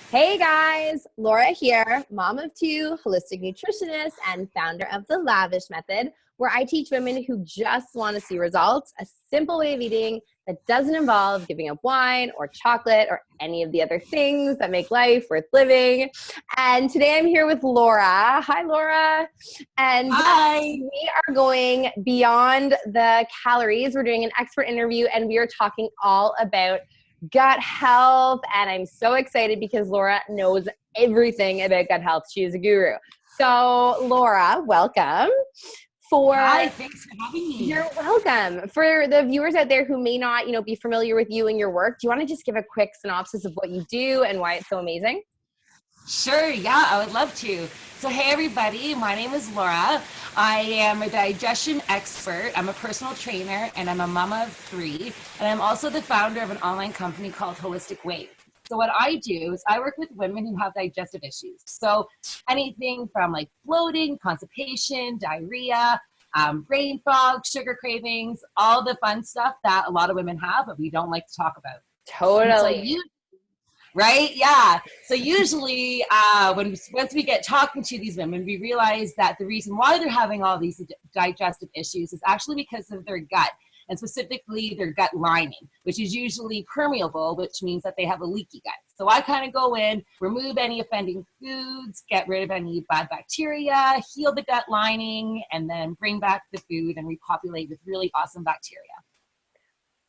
Hey guys, Laura here, mom of two, holistic nutritionist, and founder of the Lavish Method, where I teach women who just want to see results, a simple way of eating that doesn't involve giving up wine or chocolate or any of the other things that make life worth living. And today I'm here with Laura. Hi, Laura. And Hi. we are going beyond the calories. We're doing an expert interview and we are talking all about gut health, and I'm so excited because Laura knows everything about gut health. She is a guru. So Laura, welcome. Hi, thanks for having me. You're welcome. For the viewers out there who may not, be familiar with you and your work, do you want to just give a quick synopsis of what you do and why it's so amazing? Sure, yeah, I would love to. So, hey everybody, my name is Laura. I am a digestion expert. I'm a personal trainer and I'm a mama of three. And I'm also the founder of an online company called Holistic Weight. So what I do is I work with women who have digestive issues. So anything from like bloating, constipation, diarrhea, brain fog, sugar cravings, all the fun stuff that a lot of women have, but we don't like to talk about. Totally. Right? Yeah. So usually once we get talking to these women, we realize that the reason why they're having all these digestive issues is actually because of their gut, and specifically their gut lining, which is usually permeable, which means that they have a leaky gut. So I kind of go in, remove any offending foods, get rid of any bad bacteria, heal the gut lining, and then bring back the food and repopulate with really awesome bacteria.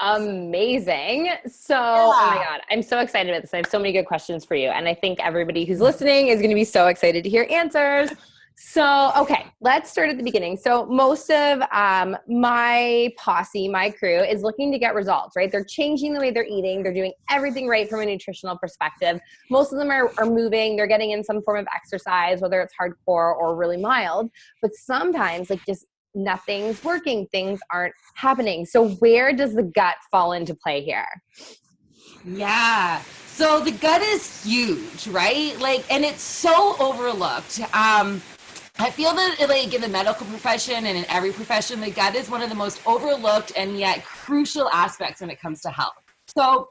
Amazing. So, oh my Yeah. God, I'm so excited about this. I have so many good questions for you. And I think everybody who's listening is going to be so excited to hear answers. So, okay, let's start at the beginning. So most of my posse, my crew is looking to get results, right? They're changing the way they're eating. They're doing everything right from a nutritional perspective. Most of them are moving. They're getting in some form of exercise, whether it's hardcore or really mild. But sometimes like just nothing's working. Things aren't happening. So where does the gut fall into play here? Yeah. So the gut is huge, right? And it's so overlooked. I feel that like in the medical profession and in every profession, the gut is one of the most overlooked and yet crucial aspects when it comes to health. So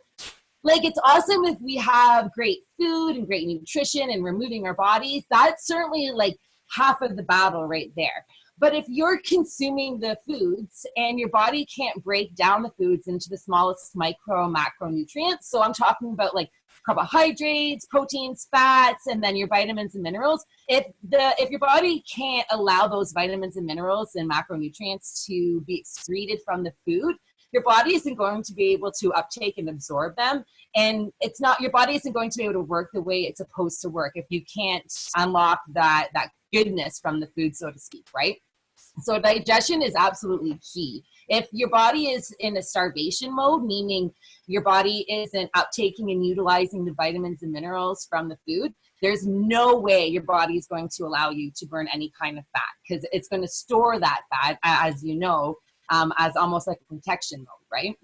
it's awesome if we have great food and great nutrition and we're moving our bodies. That's certainly like half of the battle right there. But if you're consuming the foods and your body can't break down the foods into the smallest micro macronutrients, so I'm talking about like carbohydrates, proteins, fats, and then your vitamins and minerals. If your body can't allow those vitamins and minerals and macronutrients to be excreted from the food, your body isn't going to be able to uptake and absorb them. And your body isn't going to be able to work the way it's supposed to work if you can't unlock that goodness from the food, so to speak, right? So digestion is absolutely key. If your body is in a starvation mode, meaning your body isn't uptaking and utilizing the vitamins and minerals from the food, there's no way your body is going to allow you to burn any kind of fat, because it's going to store that fat, as you know, as almost like a protection mode, right?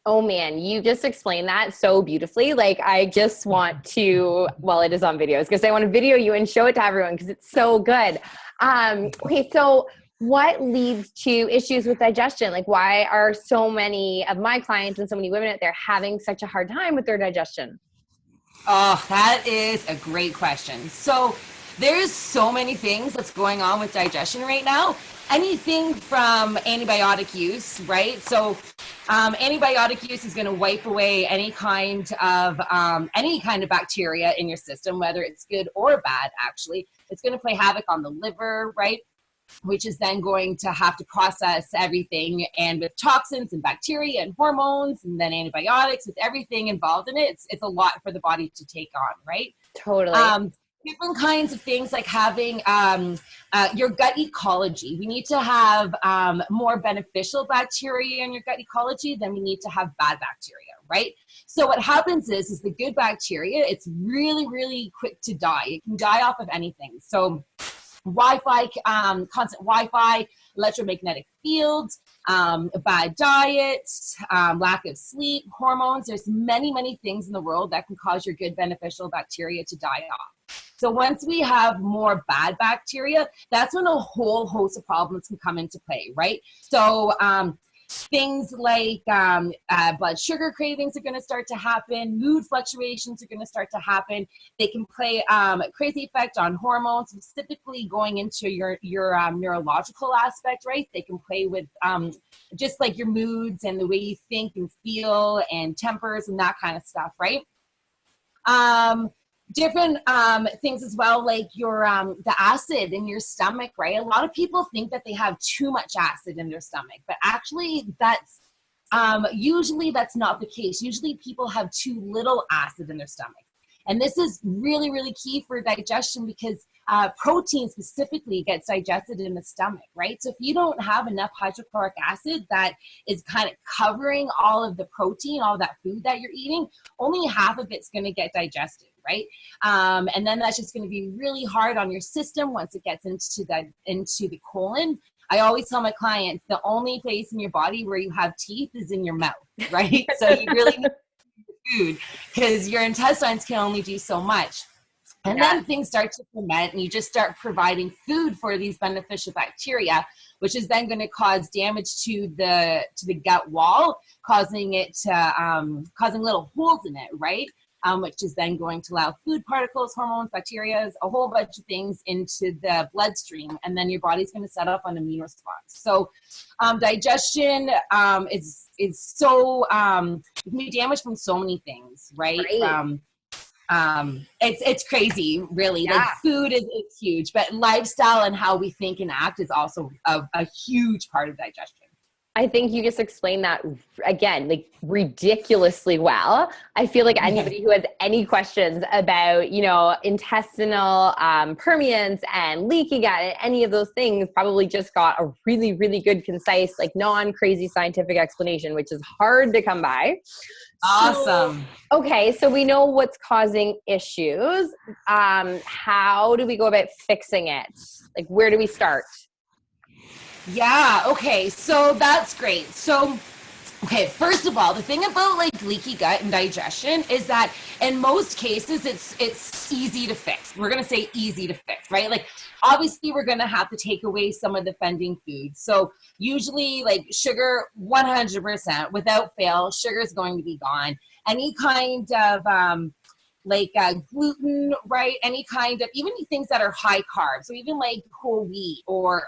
Oh man, you just explained that so beautifully. Like I just want to, well, it is on video. I was gonna say I want to video you and show it to everyone because it's so good. Okay, so what leads to issues with digestion? Like why are so many of my clients and so many women out there having such a hard time with their digestion? Oh, that is a great question. So there's so many things that's going on with digestion right now. Anything from antibiotic use, right? So antibiotic use is going to wipe away any kind of bacteria in your system, whether it's good or bad. Actually, it's going to play havoc on the liver, right? Which is then going to have to process everything, and with toxins and bacteria and hormones and then antibiotics, with everything involved in it, it's a lot for the body to take on, right? Totally. Different kinds of things like having your gut ecology. We need to have more beneficial bacteria in your gut ecology than we need to have bad bacteria, right? So what happens is the good bacteria, it's really, really quick to die. It can die off of anything. So Wi-Fi, constant Wi-Fi, electromagnetic fields, bad diets, lack of sleep, hormones. There's many, many things in the world that can cause your good beneficial bacteria to die off. So once we have more bad bacteria, that's when a whole host of problems can come into play, right? So things like blood sugar cravings are going to start to happen. Mood fluctuations are going to start to happen. They can play a crazy effect on hormones, specifically going into your neurological aspect, right? They can play with just like your moods and the way you think and feel and tempers and that kind of stuff, right? Different things as well, like your the acid in your stomach, right? A lot of people think that they have too much acid in their stomach, but actually that's usually that's not the case. Usually people have too little acid in their stomach. And this is really, really key for digestion because protein specifically gets digested in the stomach, right? So if you don't have enough hydrochloric acid that is kind of covering all of the protein, all of that food that you're eating, only half of it's going to get digested, right? And then that's just going to be really hard on your system once it gets into the colon. I always tell my clients the only place in your body where you have teeth is in your mouth, right? So you really need food because your intestines can only do so much. And then things start to ferment and you just start providing food for these beneficial bacteria, which is then going to cause damage to the gut wall, causing it to causing little holes in it, right? Which is then going to allow food particles, hormones, bacteria, a whole bunch of things into the bloodstream. And then your body's going to set up an immune response. So digestion is so, it can be damaged from so many things, right? It's crazy, really. Yeah. Like food is huge, but lifestyle and how we think and act is also a huge part of digestion. I think you just explained that again, like ridiculously well. I feel like anybody who has any questions about, intestinal permeance and leaky gut and any of those things probably just got a really, really good, concise, like non-crazy scientific explanation, which is hard to come by. Awesome. So, okay. So we know what's causing issues. How do we go about fixing it? Like, where do we start? Yeah. Okay. So that's great. So, okay. First of all, the thing about like leaky gut and digestion is that in most cases, it's easy to fix. We're going to say easy to fix, right? Like obviously we're going to have to take away some of the offending foods. So usually like sugar, 100% without fail, sugar is going to be gone. Any kind of, gluten, right? Any kind of, even things that are high carb. So even like whole wheat or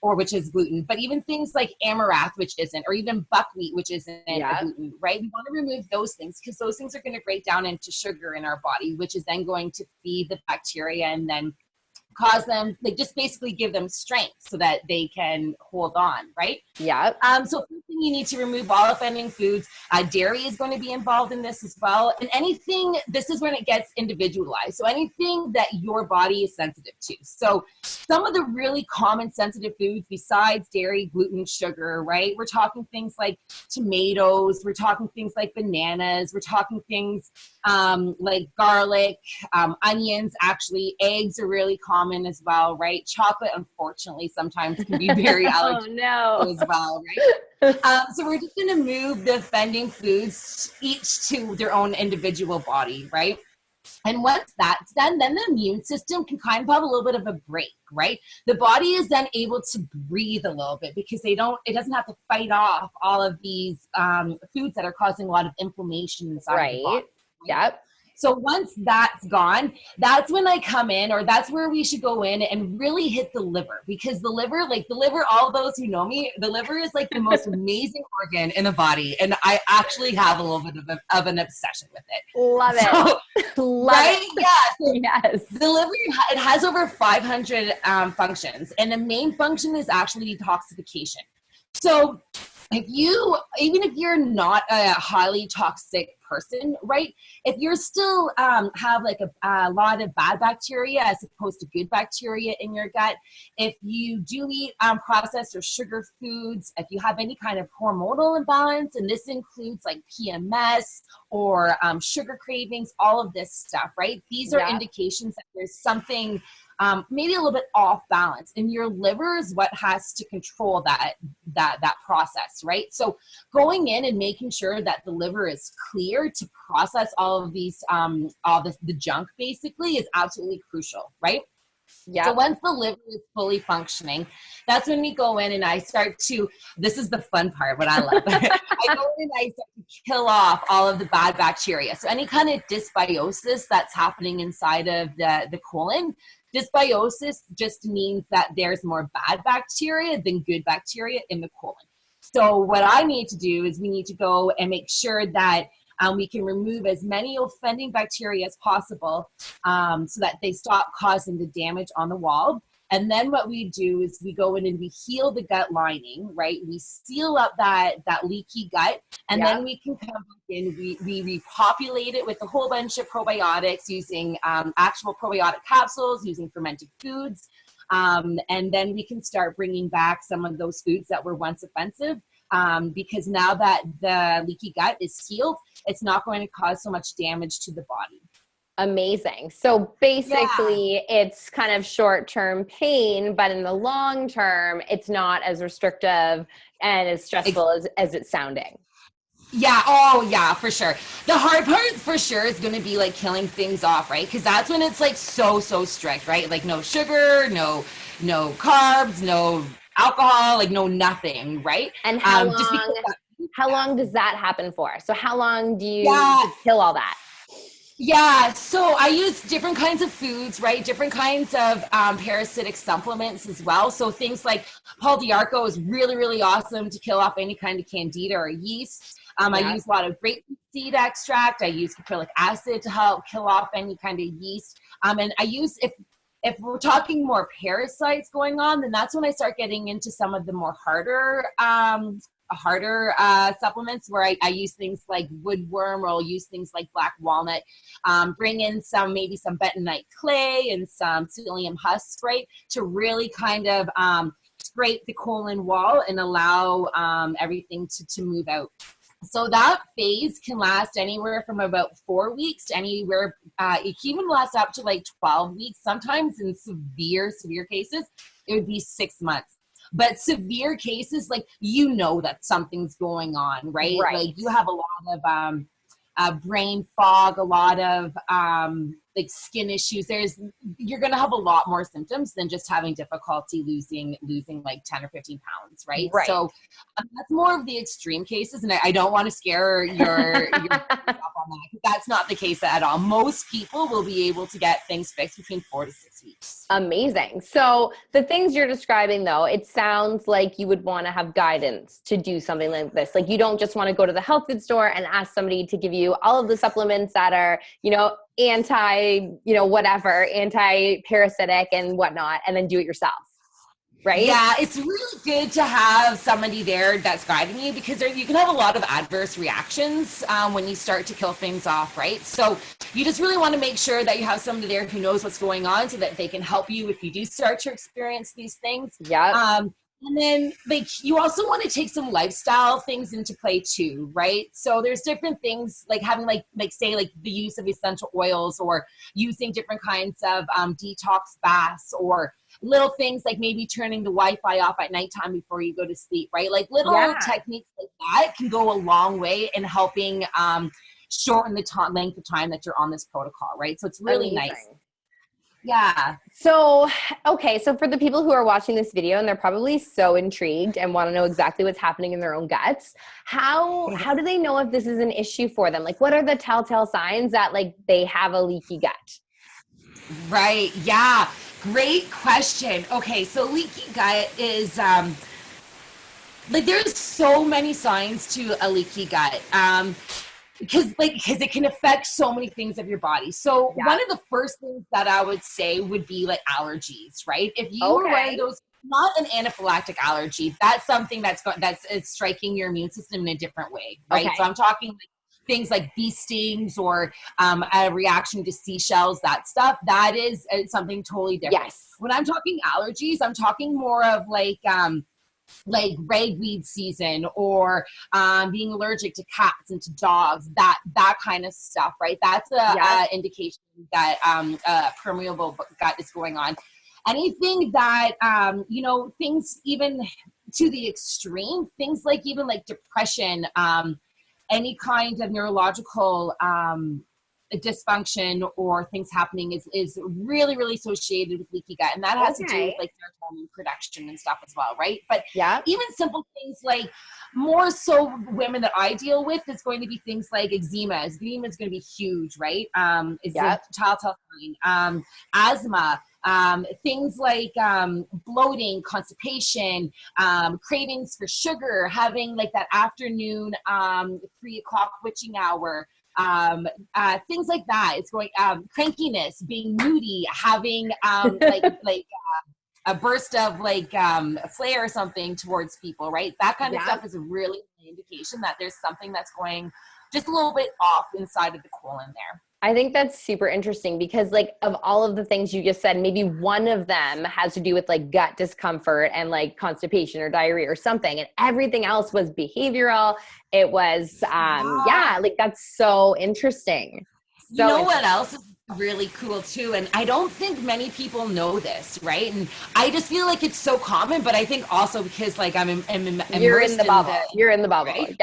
which is gluten, but even things like amaranth, which isn't, or even buckwheat, which isn't gluten, right? We want to remove those things because those things are going to break down into sugar in our body, which is then going to feed the bacteria and then cause them, like just basically give them strength so that they can hold on, right? Yeah. So first thing you need to remove all offending foods. Dairy is going to be involved in this as well. And anything, this is when it gets individualized. So anything that your body is sensitive to. So some of the really common sensitive foods besides dairy, gluten, sugar, right? We're talking things like tomatoes. We're talking things like bananas. We're talking things like garlic, onions, actually. Eggs are really common as well, right? Chocolate, unfortunately, sometimes can be very allergic as well, right? So we're just going to move the offending foods each to their own individual body, right? And once that's done, then the immune system can kind of have a little bit of a break, right? The body is then able to breathe a little bit because it doesn't have to fight off all of these foods that are causing a lot of inflammation inside the body. Yep. So once that's gone, that's when I come in, or that's where we should go in and really hit the liver, because the liver, all those who know me, the liver is like the most amazing organ in the body. And I actually have a little bit of an obsession with it. Love it. Love it. Yeah. So yes. The liver, it has over 500 functions. And the main function is actually detoxification. So even if you're not a highly toxic person, right? If you're still have like a lot of bad bacteria as opposed to good bacteria in your gut, if you do eat processed or sugar foods, if you have any kind of hormonal imbalance, and this includes like PMS or sugar cravings, all of this stuff, right? These are indications that there's something maybe a little bit off balance, and your liver is what has to control that process, right? So going in and making sure that the liver is clear to process all of these, the junk basically, is absolutely crucial, right? Yeah. So once the liver is fully functioning, that's when we go in and I start to, this is the fun part, what I love. I go in and I start to kill off all of the bad bacteria. So any kind of dysbiosis that's happening inside of the colon, dysbiosis just means that there's more bad bacteria than good bacteria in the colon. So what I need to do is we need to go and make sure that we can remove as many offending bacteria as possible so that they stop causing the damage on the wall. And then what we do is we go in and we heal the gut lining, right? We seal up that leaky gut, and then we can come back in, we repopulate it with a whole bunch of probiotics using actual probiotic capsules, using fermented foods. And then we can start bringing back some of those foods that were once offensive. Because now that the leaky gut is healed, it's not going to cause so much damage to the body. Amazing. So basically it's kind of short-term pain, but in the long term, it's not as restrictive and as stressful as it's sounding. Yeah. Oh yeah, for sure. The hard part for sure is going to be like killing things off, right? Because that's when it's like so strict, right? Like no sugar, no carbs, no alcohol, like no nothing, right? And how long does that happen for? So how long do you kill all that? Yeah, so I use different kinds of foods, right? Different kinds of parasitic supplements as well. So things like Paul Diarco is really, really awesome to kill off any kind of candida or yeast. I use a lot of grapefruit seed extract. I use caprylic acid to help kill off any kind of yeast. And I use, if we're talking more parasites going on, then that's when I start getting into some of the more harder supplements where I use things like woodworm, or I'll use things like black walnut, bring in maybe some bentonite clay and some psyllium husk, right, to really kind of scrape the colon wall and allow everything to move out. So that phase can last anywhere from about 4 weeks to anywhere, it can even last up to like 12 weeks. Sometimes in severe cases, it would be 6 months. But severe cases, like, that something's going on, right? Like you have a lot of brain fog, a lot of like skin issues. You're going to have a lot more symptoms than just having difficulty losing like 10 or 15 pounds, right? So that's more of the extreme cases. And I don't want to scare your on that. That's not the case at all. Most people will be able to get things fixed between 4 to 6 weeks. Amazing. So the things you're describing, though, it sounds like you would want to have guidance to do something like this. Like you don't just want to go to the health food store and ask somebody to give you all of the supplements that are, anti-parasitic and whatnot, and then do it yourself. Right? Yeah, it's really good to have somebody there that's guiding you, because you can have a lot of adverse reactions when you start to kill things off, right? So you just really want to make sure that you have somebody there who knows what's going on so that they can help you if you do start to experience these things. Yeah. And then you also want to take some lifestyle things into play too, right? So there's different things like having like say like the use of essential oils, or using different kinds of detox baths, or little things like maybe turning the Wi-Fi off at nighttime before you go to sleep, right? Like little techniques like that can go a long way in helping shorten the length of time that you're on this protocol, right? So it's really nice. Yeah. So, okay. So for the people who are watching this video and they're probably so intrigued and want to know exactly what's happening in their own guts, how do they know if this is an issue for them? Like, what are the telltale signs that like they have a leaky gut? Right. Yeah. Great question. Okay. So leaky gut is, like there's so many signs to a leaky gut. Because it can affect so many things of your body. So one of the first things that I would say would be like allergies, right? If you are one of those, not an anaphylactic allergy, that's something that's striking your immune system in a different way, right? So I'm talking like things like bee stings, or a reaction to seashells, that stuff, that is something totally different. Yes. When I'm talking allergies, I'm talking more of like ragweed season, or being allergic to cats and to dogs, that kind of stuff, right? That's a indication that permeable gut is going on. Anything that things even to the extreme, things like even like depression, any kind of neurological dysfunction or things happening is really, really associated with leaky gut. And that has to do with like serotonin production and stuff as well, right? But even simple things like, more so women that I deal with, is going to be things like eczema. Eczema is going to be huge, right? It's a telltale sign. Asthma, things like bloating, constipation, cravings for sugar, having like that afternoon 3 o'clock witching hour, things like that. It's going crankiness, being moody, having a burst of like flare or something towards people, right? That kind of stuff is a really indication that there's something that's going just a little bit off inside of the colon there. I think that's super interesting because like of all of the things you just said, maybe one of them has to do with like gut discomfort and like constipation or diarrhea or something. And everything else was behavioral. It was, like that's so interesting. You know what else is really cool too? And I don't think many people know this, right? And I just feel like it's so common, but I think also because like I'm you're in the bubble. You're in the bubble. Right?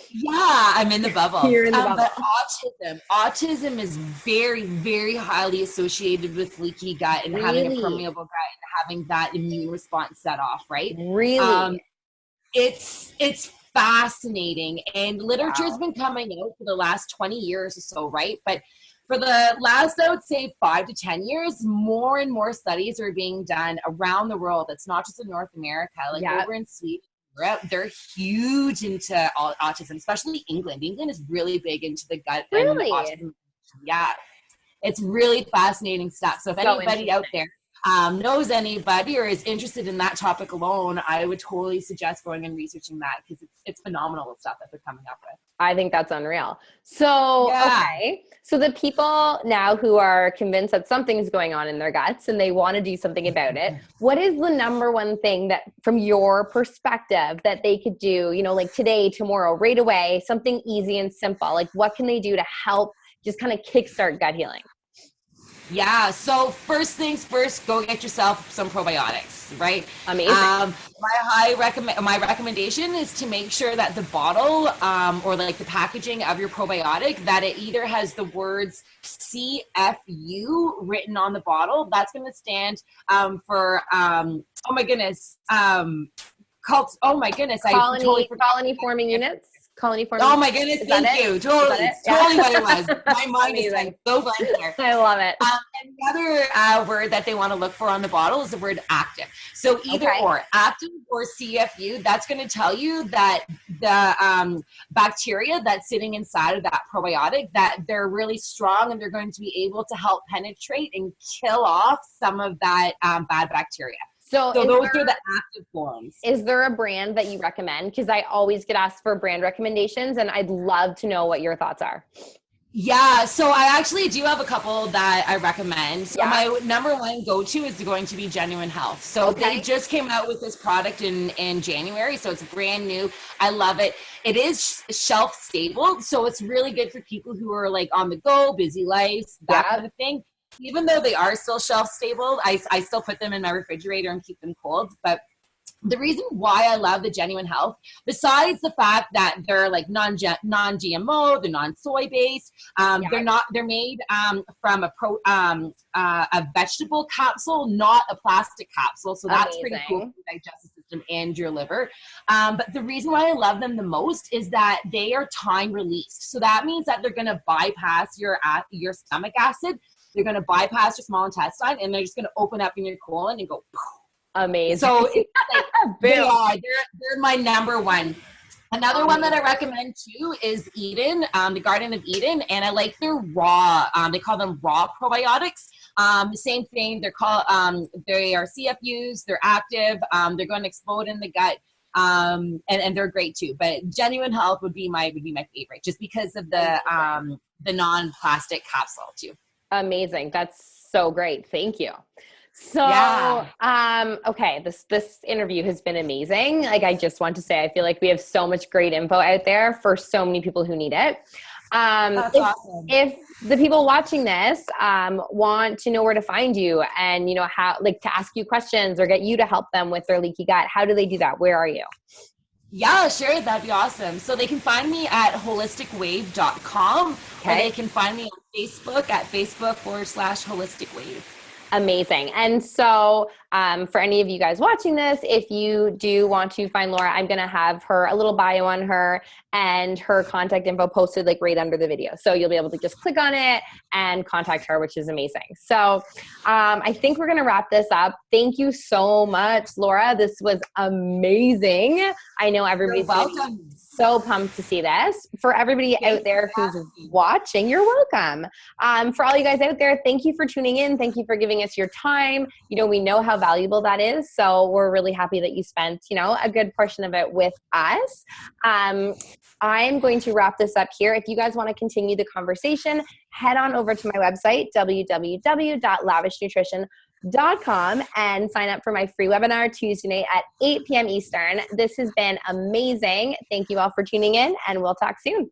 Yeah, I'm in the bubble. You're in the bubble. But autism is very, very highly associated with leaky gut and having a permeable gut and having that immune response set off, right? Really? It's fascinating, and literature has been coming out for the last 20 years or so, right? But for the last, I would say 5 to 10 years, more and more studies are being done around the world. It's not just in North America, like over in Sweden, Europe, they're huge into autism, especially England. England is really big into the gut and autism. Yeah, it's really fascinating stuff. So if anybody out there knows anybody or is interested in that topic alone, I would totally suggest going and researching that because it's phenomenal stuff that they're coming up with. I think that's unreal. So, okay. So the people now who are convinced that something's going on in their guts and they want to do something about it, what is the number one thing that from your perspective that they could do, you know, like today, tomorrow, right away, something easy and simple? Like what can they do to help just kind of kickstart gut healing? Yeah. So first things first, go get yourself some probiotics, right? Amazing. My recommendation is to make sure that the bottle or like the packaging of your probiotic, that it either has the words CFU written on the bottle. That's going to stand for, Colony forming units. Colony forming. Oh my goodness, thank you. Totally what it was. My mind is like so blank here. I love it. Another word that they want to look for on the bottle is the word active. So either or, active or CFU, that's going to tell you that the bacteria that's sitting inside of that probiotic, that they're really strong and they're going to be able to help penetrate and kill off some of that bad bacteria. So those are the active forms. Is there a brand that you recommend? Because I always get asked for brand recommendations, and I'd love to know what your thoughts are. Yeah, so I actually do have a couple that I recommend. So my number one go-to is going to be Genuine Health. So they just came out with this product in January, so it's brand new. I love it. It is shelf stable, so it's really good for people who are like on the go, busy lives, that kind of thing. Even though they are still shelf stable, I still put them in my refrigerator and keep them cold. But the reason why I love the Genuine Health, besides the fact that they're like non-GMO, they're non-soy based, they're made from a vegetable capsule, not a plastic capsule. So that's pretty cool for the digestive system and your liver. But the reason why I love them the most is that they are time released. So that means that they're going to bypass your stomach acid. They're going to bypass your small intestine, and they're just going to open up in your colon and go poof. Amazing. So it's like, they're my number one. Another one that I recommend too is Eden, the Garden of Eden, and I like their raw. They call them raw probiotics. The same thing. They are CFUs. They're active. They're going to explode in the gut. And they're great too. But Genuine Health would be my favorite, just because of the non-plastic capsule too. Amazing. That's so great. Thank you. So, okay, this interview has been amazing. Like, I just want to say, I feel like we have so much great info out there for so many people who need it. That's awesome. If the people watching this want to know where to find you and, you know, how, like, to ask you questions or get you to help them with their leaky gut, how do they do that? Where are you? Yeah, sure. That'd be awesome. So they can find me at holisticwave.com. Or they can find me on Facebook at Facebook.com/Holistic Wave. Amazing. And so for any of you guys watching this, if you do want to find Laura, I'm going to have her, a little bio on her and her contact info posted like right under the video. So you'll be able to just click on it and contact her, which is amazing. So I think we're going to wrap this up. Thank you so much, Laura. This was amazing. I know everybody's welcome. So pumped to see this. For everybody out there who's watching, you're welcome. For all you guys out there, thank you for tuning in. Thank you for giving us your time. You know, we know how valuable that is. So we're really happy that you spent, you know, a good portion of it with us. I'm going to wrap this up here. If you guys want to continue the conversation, head on over to my website, www.lavishnutrition.com, and sign up for my free webinar Tuesday night at 8 p.m. Eastern. This has been amazing. Thank you all for tuning in, and we'll talk soon.